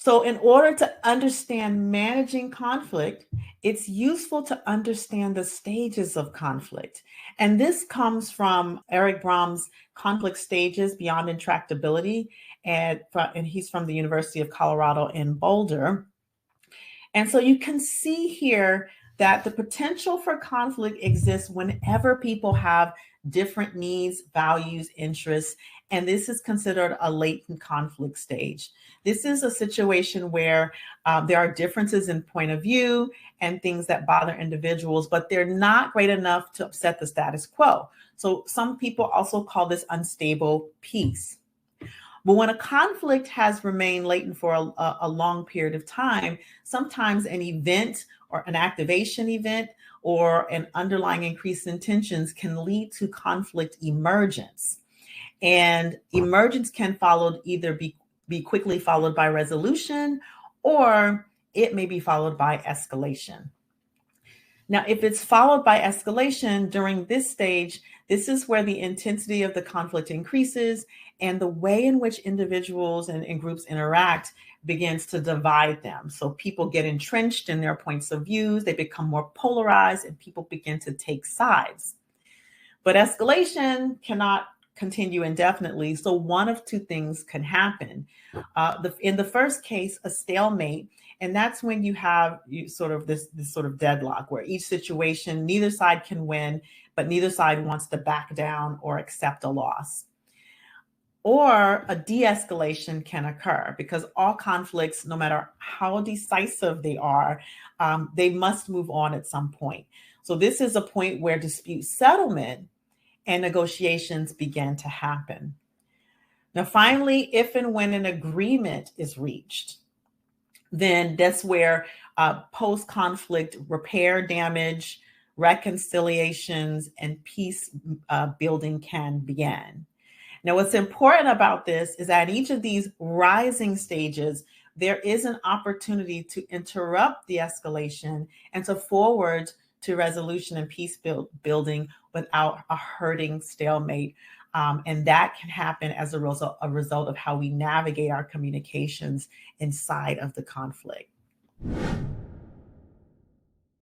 So, in order to understand managing conflict, it's useful to understand the stages of conflict. And this comes from Eric Brom's Conflict Stages Beyond Intractability. And he's from the University of Colorado in Boulder. And so you can see here that the potential for conflict exists whenever people have different needs, values, interests, and this is considered a latent conflict stage. This is a situation where there are differences in point of view and things that bother individuals, but they're not great enough to upset the status quo. So some people also call this unstable peace. But when a conflict has remained latent for a long period of time, sometimes an event or an activation event or an underlying increase in tensions can lead to conflict emergence. And emergence can be quickly followed by resolution, or it may be followed by escalation. Now, if it's followed by escalation during this stage, this is where the intensity of the conflict increases and the way in which individuals and groups interact begins to divide them. So people get entrenched in their points of views, they become more polarized, and people begin to take sides. But escalation cannot continue indefinitely. So one of two things can happen. In the first case, a stalemate, and that's when you have this sort of deadlock where each situation, neither side can win, but neither side wants to back down or accept a loss. Or a de-escalation can occur because all conflicts, no matter how decisive they are, they must move on at some point. So this is a point where dispute settlement and negotiations begin to happen. Now, finally, if and when an agreement is reached, then that's where post-conflict repair damage, reconciliations, and peace building can begin. Now, what's important about this is that each of these rising stages, there is an opportunity to interrupt the escalation and to forward to resolution and peace building without a hurting stalemate. And that can happen as a result of how we navigate our communications inside of the conflict.